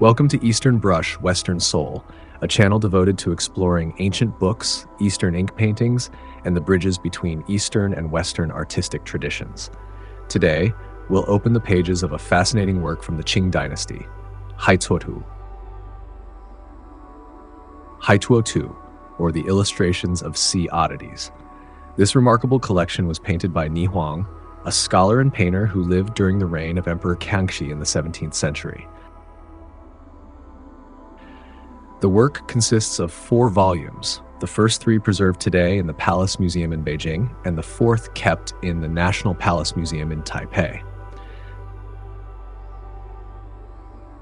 Welcome to Eastern Brush, Western Soul, a channel devoted to exploring ancient books, Eastern ink paintings, and the bridges between Eastern and Western artistic traditions. Today, we'll open the pages of a fascinating work from the Qing dynasty, Cuo Tu. Cuo Tu, or the Illustrations of Sea Oddities. This remarkable collection was painted by Nie Huang, a scholar and painter who lived during the reign of Emperor Kangxi in the 17th century. The work consists of 4 volumes, the first 3 preserved today in the Palace Museum in Beijing, and the 4th kept in the National Palace Museum in Taipei.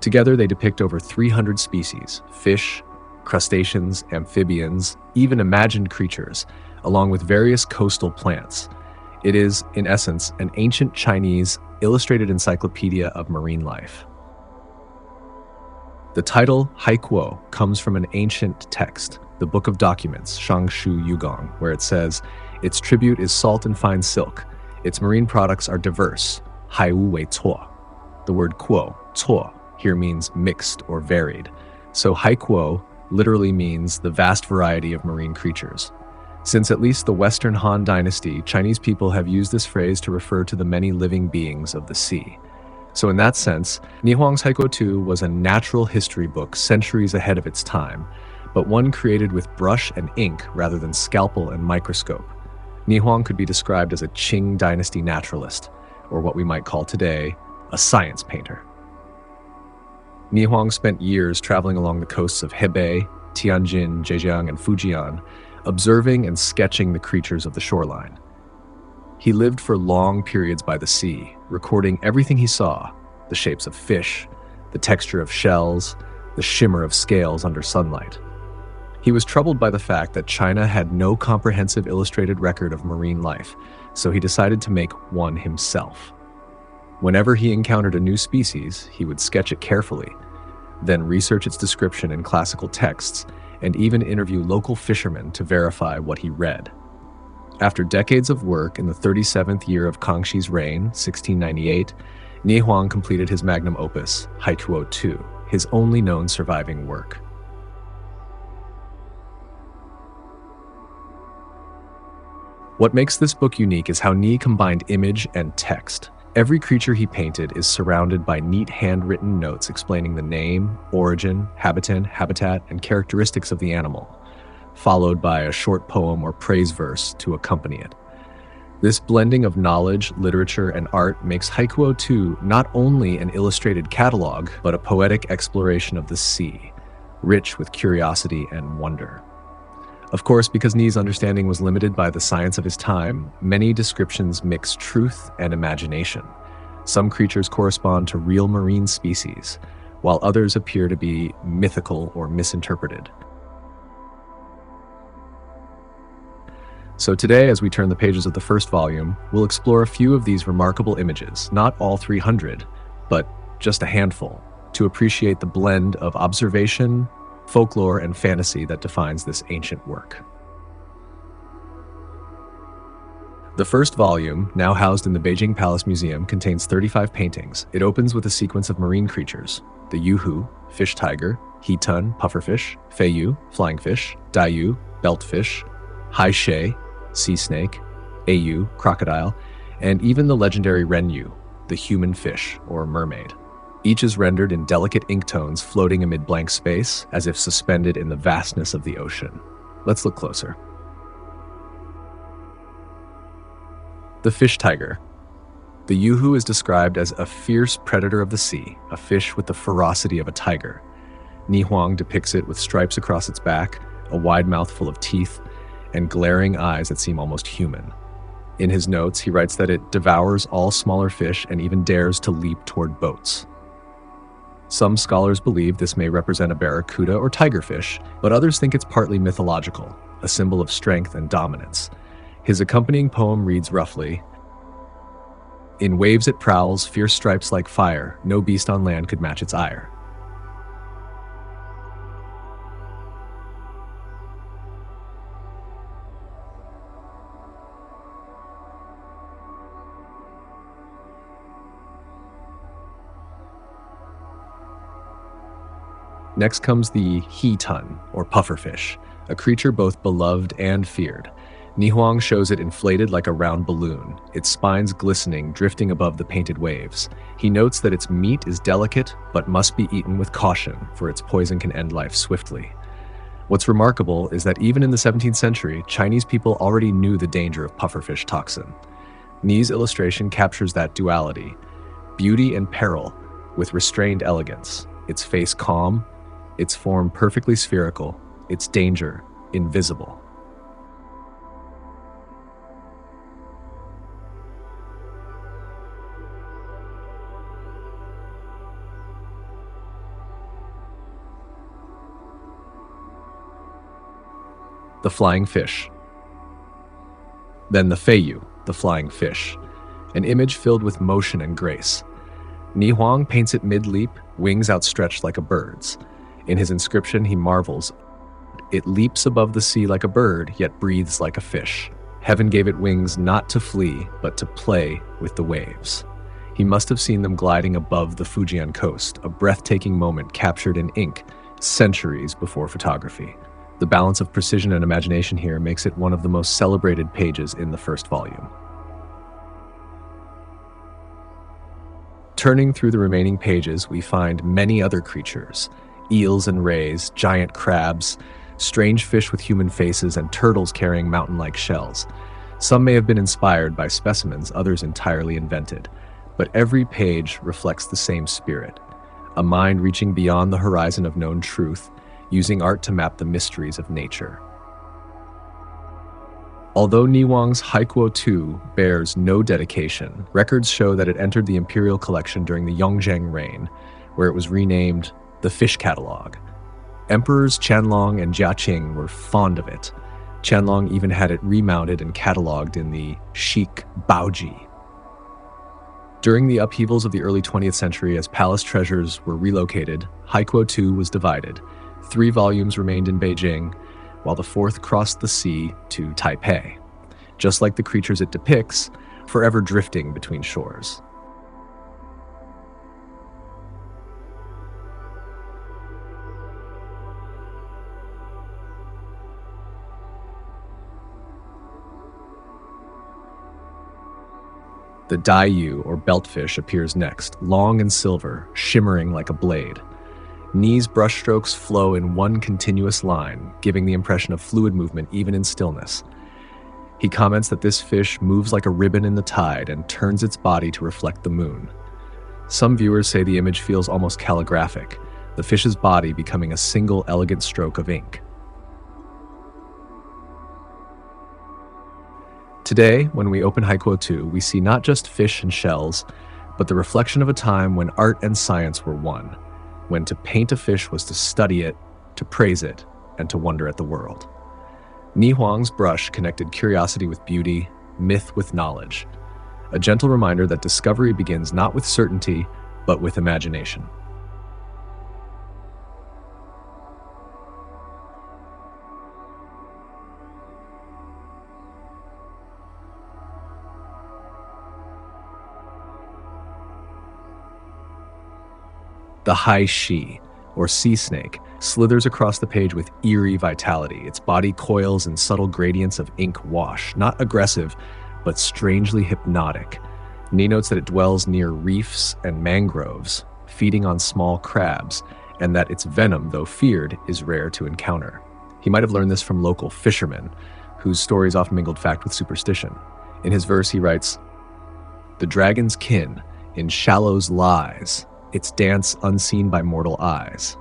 Together, they depict over 300 species, fish, crustaceans, amphibians, even imagined creatures, along with various coastal plants. It is, in essence, an ancient Chinese illustrated encyclopedia of marine life. The title, Haikuo, comes from an ancient text, the Book of Documents, Shangshu Yugong, where it says, its tribute is salt and fine silk. Its marine products are diverse, haiwu wei cuo. The word kuo, cuo, here means mixed or varied. So haikuo literally means the vast variety of marine creatures. Since at least the Western Han Dynasty, Chinese people have used this phrase to refer to the many living beings of the sea. So in that sense, Nie Huang's Cuo Tu was a natural history book centuries ahead of its time, but one created with brush and ink rather than scalpel and microscope. Nie Huang could be described as a Qing dynasty naturalist, or what we might call today, a science painter. Nie Huang spent years traveling along the coasts of Hebei, Tianjin, Zhejiang, and Fujian, observing and sketching the creatures of the shoreline. He lived for long periods by the sea, recording everything he saw, the shapes of fish, the texture of shells, the shimmer of scales under sunlight. He was troubled by the fact that China had no comprehensive illustrated record of marine life, so he decided to make one himself. Whenever he encountered a new species, he would sketch it carefully, then research its description in classical texts, and even interview local fishermen to verify what he read. After decades of work in the 37th year of Kangxi's reign, 1698, Nie Huang completed his magnum opus, Cuo Tu, his only known surviving work. What makes this book unique is how Nie combined image and text. Every creature he painted is surrounded by neat handwritten notes explaining the name, origin, habitat, and characteristics of the animal, followed by a short poem or praise verse to accompany it. This blending of knowledge, literature, and art makes Cuo Tu not only an illustrated catalog, but a poetic exploration of the sea, rich with curiosity and wonder. Of course, because Nie's understanding was limited by the science of his time, many descriptions mix truth and imagination. Some creatures correspond to real marine species, while others appear to be mythical or misinterpreted. So today, as we turn the pages of the first volume, we'll explore a few of these remarkable images, not all 300, but just a handful, to appreciate the blend of observation, folklore, and fantasy that defines this ancient work. The first volume, now housed in the Beijing Palace Museum, contains 35 paintings. It opens with a sequence of marine creatures: the yuhu, fish tiger, he-tun, pufferfish, feiyu, flying fish, daiyu, beltfish, hai-shay, sea snake, ayu, crocodile, and even the legendary renyu, the human fish or mermaid. Each is rendered in delicate ink tones floating amid blank space, as if suspended in the vastness of the ocean. Let's look closer. The fish tiger. The yuhu is described as a fierce predator of the sea, a fish with the ferocity of a tiger. Nie Huang depicts it with stripes across its back, a wide mouth full of teeth, and glaring eyes that seem almost human. In his notes, he writes that it devours all smaller fish and even dares to leap toward boats. Some scholars believe this may represent a barracuda or tigerfish, but others think it's partly mythological, a symbol of strength and dominance. His accompanying poem reads roughly, "In waves it prowls, fierce stripes like fire, no beast on land could match its ire." Next comes the He Tun, or pufferfish, a creature both beloved and feared. Nie Huang shows it inflated like a round balloon, its spines glistening, drifting above the painted waves. He notes that its meat is delicate, but must be eaten with caution, for its poison can end life swiftly. What's remarkable is that even in the 17th century, Chinese people already knew the danger of pufferfish toxin. Nie's illustration captures that duality, beauty and peril, with restrained elegance, its face calm, its form perfectly spherical, its danger invisible. The flying fish. Then the Feiyu, the flying fish, an image filled with motion and grace. Nie Huang paints it mid-leap, wings outstretched like a bird's. In his inscription, he marvels, "It leaps above the sea like a bird, yet breathes like a fish. Heaven gave it wings not to flee, but to play with the waves." He must have seen them gliding above the Fujian coast, a breathtaking moment captured in ink centuries before photography. The balance of precision and imagination here makes it one of the most celebrated pages in the first volume. Turning through the remaining pages, we find many other creatures: eels and rays, giant crabs, strange fish with human faces, and turtles carrying mountain-like shells. Some may have been inspired by specimens, others entirely invented. But every page reflects the same spirit: a mind reaching beyond the horizon of known truth, using art to map the mysteries of nature. Although Nie Huang's Cuo Tu bears no dedication, records show that it entered the imperial collection during the Yongzheng reign, where it was renamed the Fish Catalog. Emperors Qianlong and Jiaqing were fond of it. Qianlong even had it remounted and cataloged in the chic Baoji. During the upheavals of the early 20th century, as palace treasures were relocated, Cuo Tu was divided. 3 volumes remained in Beijing, while the 4th crossed the sea to Taipei, just like the creatures it depicts, forever drifting between shores. The Daiyu, or beltfish, appears next, long and silver, shimmering like a blade. Nie's brushstrokes flow in one continuous line, giving the impression of fluid movement even in stillness. He comments that this fish moves like a ribbon in the tide and turns its body to reflect the moon. Some viewers say the image feels almost calligraphic, the fish's body becoming a single elegant stroke of ink. Today, when we open Cuo Tu, we see not just fish and shells, but the reflection of a time when art and science were one, when to paint a fish was to study it, to praise it, and to wonder at the world. Nie Huang's brush connected curiosity with beauty, myth with knowledge, a gentle reminder that discovery begins not with certainty, but with imagination. The hai shi, or sea snake, slithers across the page with eerie vitality. Its body coils in subtle gradients of ink wash, not aggressive, but strangely hypnotic. Nie notes that it dwells near reefs and mangroves, feeding on small crabs, and that its venom, though feared, is rare to encounter. He might have learned this from local fishermen, whose stories often mingled fact with superstition. In his verse, he writes, "The dragon's kin in shallows lies, its dance unseen by mortal eyes."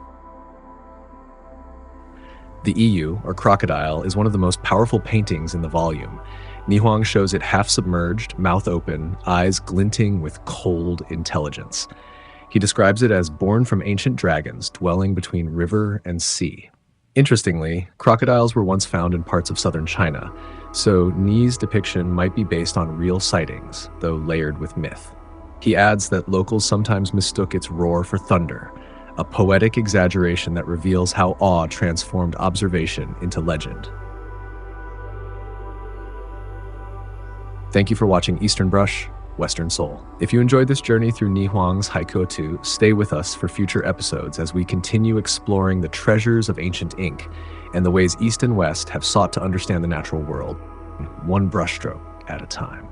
The Iyu, or crocodile, is one of the most powerful paintings in the volume. Nie Huang shows it half-submerged, mouth open, eyes glinting with cold intelligence. He describes it as born from ancient dragons, dwelling between river and sea. Interestingly, crocodiles were once found in parts of southern China, so Nie's depiction might be based on real sightings, though layered with myth. He adds that locals sometimes mistook its roar for thunder, a poetic exaggeration that reveals how awe transformed observation into legend. Thank you for watching Eastern Brush. Western Seoul. If you enjoyed this journey through Nie Huang's Cuo Tu, stay with us for future episodes as we continue exploring the treasures of ancient ink and the ways East and West have sought to understand the natural world, one brushstroke at a time.